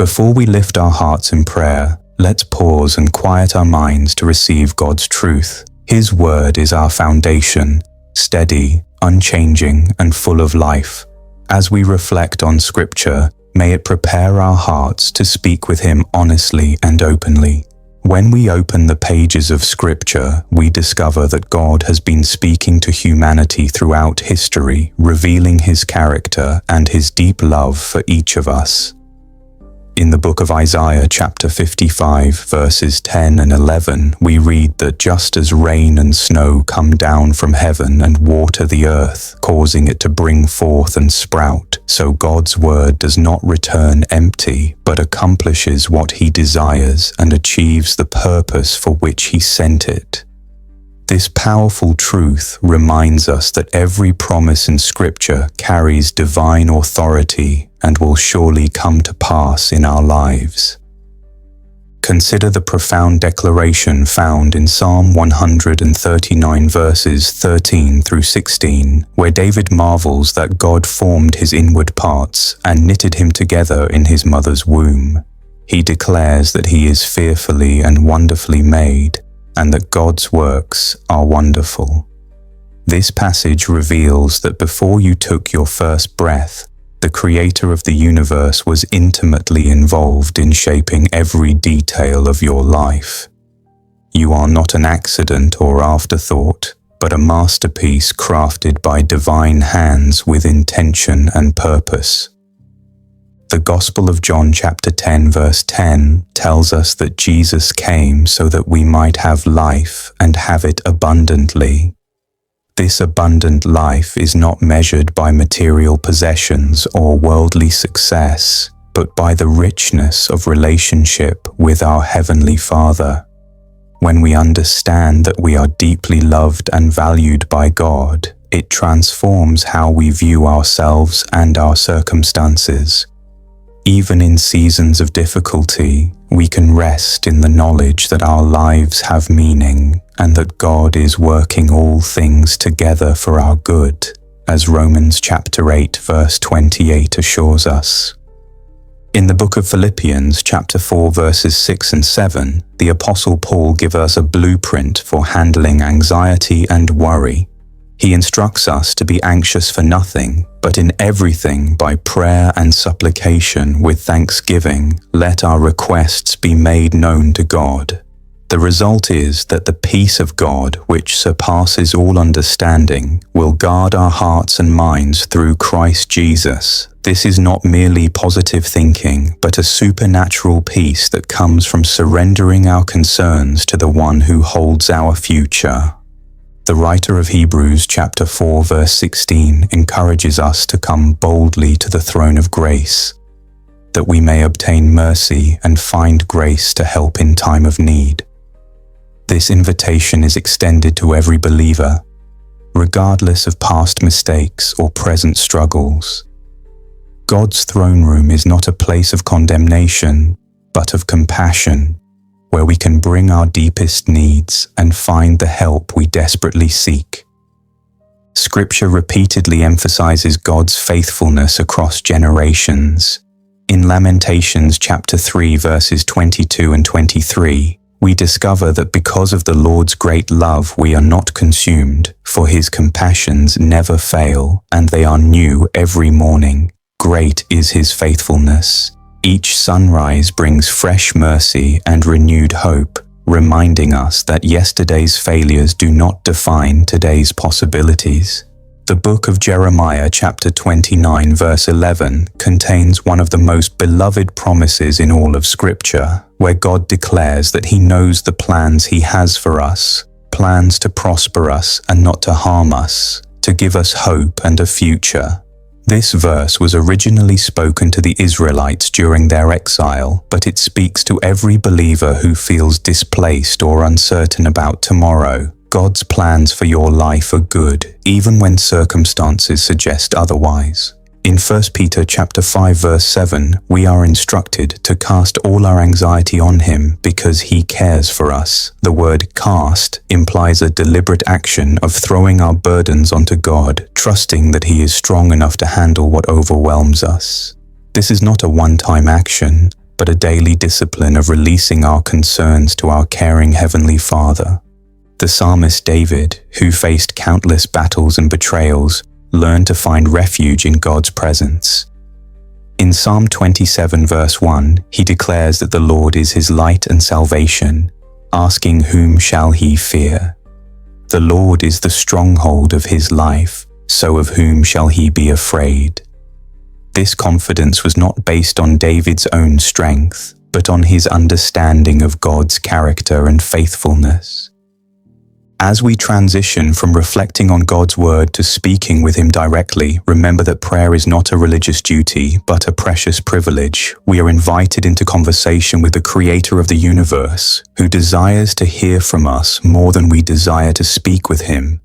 Before we lift our hearts in prayer, let's pause and quiet our minds to receive God's truth. His word is our foundation, steady, unchanging, and full of life. As we reflect on Scripture, may it prepare our hearts to speak with Him honestly and openly. When we open the pages of Scripture, we discover that God has been speaking to humanity throughout history, revealing His character and His deep love for each of us. In the book of Isaiah chapter 55 verses 10 and 11, we read that just as rain and snow come down from heaven and water the earth, causing it to bring forth and sprout, so God's word does not return empty, but accomplishes what He desires and achieves the purpose for which He sent it. This powerful truth reminds us that every promise in Scripture carries divine authority and will surely come to pass in our lives. Consider the profound declaration found in Psalm 139 verses 13 through 16, where David marvels that God formed his inward parts and knitted him together in his mother's womb. He declares that he is fearfully and wonderfully made, and that God's works are wonderful. This passage reveals that before you took your first breath, the Creator of the universe was intimately involved in shaping every detail of your life. You are not an accident or afterthought, but a masterpiece crafted by divine hands with intention and purpose. The Gospel of John chapter 10 verse 10 tells us that Jesus came so that we might have life and have it abundantly. This abundant life is not measured by material possessions or worldly success, but by the richness of relationship with our Heavenly Father. When we understand that we are deeply loved and valued by God, it transforms how we view ourselves and our circumstances. Even in seasons of difficulty, we can rest in the knowledge that our lives have meaning and that God is working all things together for our good, as Romans chapter 8 verse 28 assures us. In the book of Philippians chapter 4 verses 6 and 7, the Apostle Paul gives us a blueprint for handling anxiety and worry. He instructs us to be anxious for nothing, but in everything by prayer and supplication with thanksgiving, let our requests be made known to God. The result is that the peace of God, which surpasses all understanding, will guard our hearts and minds through Christ Jesus. This is not merely positive thinking, but a supernatural peace that comes from surrendering our concerns to the one who holds our future. The writer of Hebrews chapter 4 verse 16 encourages us to come boldly to the throne of grace, that we may obtain mercy and find grace to help in time of need. This invitation is extended to every believer, regardless of past mistakes or present struggles. God's throne room is not a place of condemnation, but of compassion, where we can bring our deepest needs and find the help we desperately seek. Scripture repeatedly emphasizes God's faithfulness across generations. In Lamentations chapter 3 verses 22 and 23, we discover that because of the Lord's great love we are not consumed, for His compassions never fail, and they are new every morning. Great is His faithfulness. Each sunrise brings fresh mercy and renewed hope, reminding us that yesterday's failures do not define today's possibilities. The book of Jeremiah chapter 29 verse 11 contains one of the most beloved promises in all of Scripture, where God declares that He knows the plans He has for us, plans to prosper us and not to harm us, to give us hope and a future. This verse was originally spoken to the Israelites during their exile, but it speaks to every believer who feels displaced or uncertain about tomorrow. God's plans for your life are good, even when circumstances suggest otherwise. In 1 Peter chapter 5 verse 7, we are instructed to cast all our anxiety on Him because He cares for us. The word cast implies a deliberate action of throwing our burdens onto God, trusting that He is strong enough to handle what overwhelms us. This is not a one-time action, but a daily discipline of releasing our concerns to our caring Heavenly Father. The psalmist David, who faced countless battles and betrayals, learned to find refuge in God's presence. In Psalm 27 verse 1, he declares that the Lord is his light and salvation, asking whom shall he fear? The Lord is the stronghold of his life, so of whom shall he be afraid? This confidence was not based on David's own strength, but on his understanding of God's character and faithfulness. As we transition from reflecting on God's word to speaking with him directly, remember that prayer is not a religious duty, but a precious privilege. We are invited into conversation with the Creator of the universe, who desires to hear from us more than we desire to speak with him.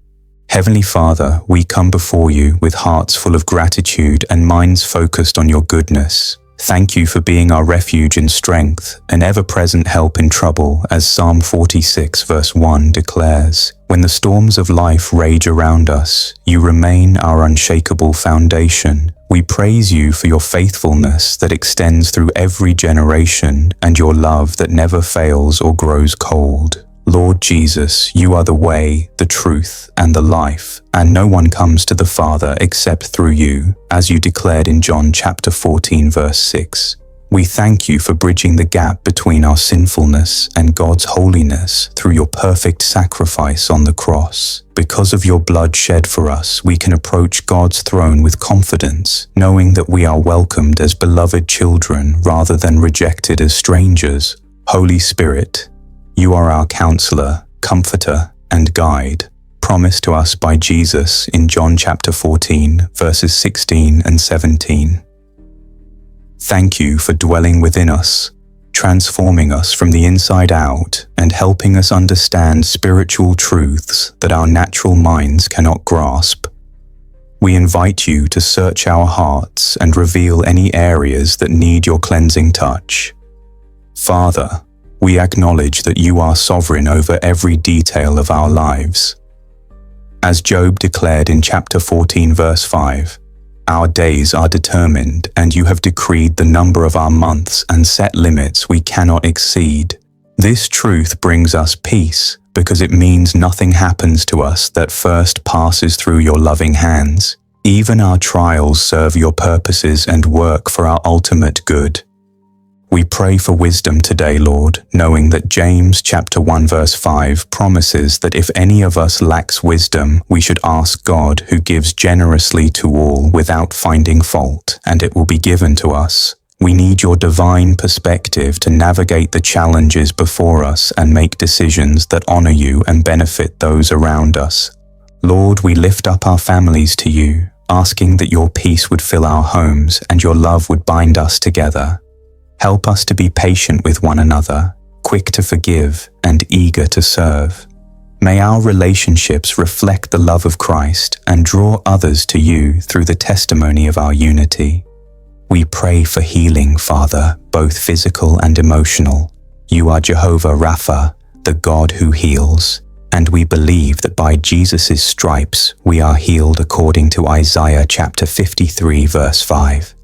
Heavenly Father, we come before you with hearts full of gratitude and minds focused on your goodness. Thank you for being our refuge and strength, an ever-present help in trouble, as Psalm 46 verse 1 declares. When the storms of life rage around us, you remain our unshakable foundation. We praise you for your faithfulness that extends through every generation and your love that never fails or grows cold. Lord Jesus, you are the way, the truth, and the life, and no one comes to the Father except through you, as you declared in John chapter 14 verse 6. We thank you for bridging the gap between our sinfulness and God's holiness through your perfect sacrifice on the cross. Because of your blood shed for us, we can approach God's throne with confidence, knowing that we are welcomed as beloved children rather than rejected as strangers. Holy Spirit, you are our counselor, comforter, and guide, promised to us by Jesus in John chapter 14, verses 16 and 17. Thank you for dwelling within us, transforming us from the inside out, and helping us understand spiritual truths that our natural minds cannot grasp. We invite you to search our hearts and reveal any areas that need your cleansing touch. Father, we acknowledge that you are sovereign over every detail of our lives. As Job declared in chapter 14 verse 5, our days are determined, and you have decreed the number of our months and set limits we cannot exceed. This truth brings us peace, because it means nothing happens to us that first passes through your loving hands. Even our trials serve your purposes and work for our ultimate good. We pray for wisdom today, Lord, knowing that James chapter 1 verse 5 promises that if any of us lacks wisdom, we should ask God, who gives generously to all without finding fault, and it will be given to us. We need your divine perspective to navigate the challenges before us and make decisions that honor you and benefit those around us. Lord, we lift up our families to you, asking that your peace would fill our homes and your love would bind us together. Help us to be patient with one another, quick to forgive, and eager to serve. May our relationships reflect the love of Christ and draw others to you through the testimony of our unity. We pray for healing, Father, both physical and emotional. You are Jehovah Rapha, the God who heals, and we believe that by Jesus' stripes we are healed according to Isaiah chapter 53 verse 5.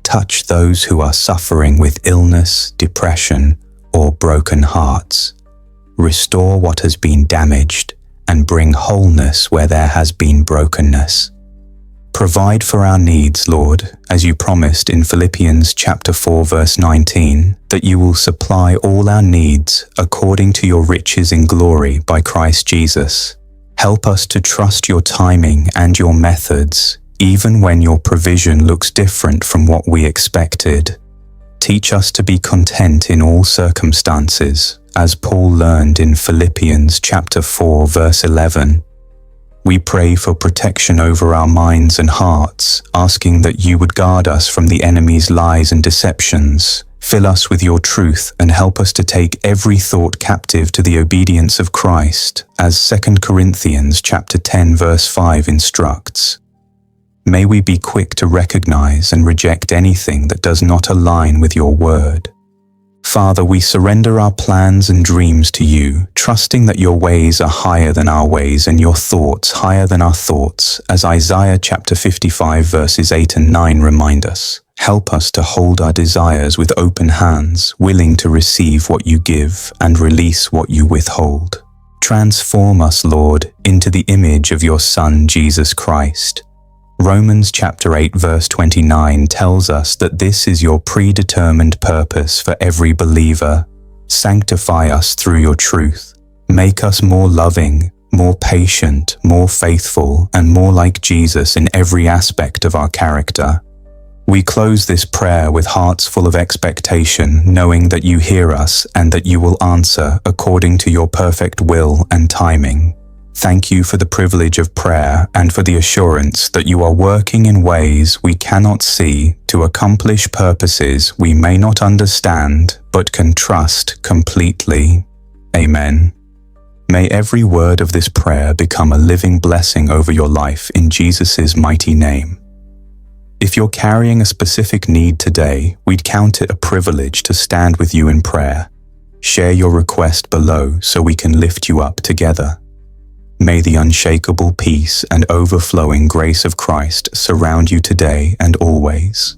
Touch those who are suffering with illness, depression, or broken hearts. Restore what has been damaged and bring wholeness where there has been brokenness. Provide for our needs, Lord, as you promised in Philippians chapter 4 verse 19, that you will supply all our needs according to your riches in glory by Christ Jesus. Help us to trust your timing and your methods, even when your provision looks different from what we expected. Teach us to be content in all circumstances, as Paul learned in Philippians chapter 4 verse 11. We pray for protection over our minds and hearts, asking that you would guard us from the enemy's lies and deceptions. Fill us with your truth and help us to take every thought captive to the obedience of Christ, as 2 Corinthians chapter 10 verse 5 instructs. May we be quick to recognize and reject anything that does not align with your word. Father, we surrender our plans and dreams to you, trusting that your ways are higher than our ways and your thoughts higher than our thoughts, as Isaiah chapter 55 verses 8 and 9 remind us. Help us to hold our desires with open hands, willing to receive what you give and release what you withhold. Transform us, Lord, into the image of your Son, Jesus Christ. Romans chapter 8 verse 29 tells us that this is your predetermined purpose for every believer. Sanctify us through your truth. Make us more loving, more patient, more faithful, and more like Jesus in every aspect of our character. We close this prayer with hearts full of expectation, knowing that you hear us and that you will answer according to your perfect will and timing. Thank you for the privilege of prayer and for the assurance that you are working in ways we cannot see to accomplish purposes we may not understand but can trust completely. Amen. May every word of this prayer become a living blessing over your life in Jesus' mighty name. If you're carrying a specific need today, we'd count it a privilege to stand with you in prayer. Share your request below so we can lift you up together. May the unshakable peace and overflowing grace of Christ surround you today and always.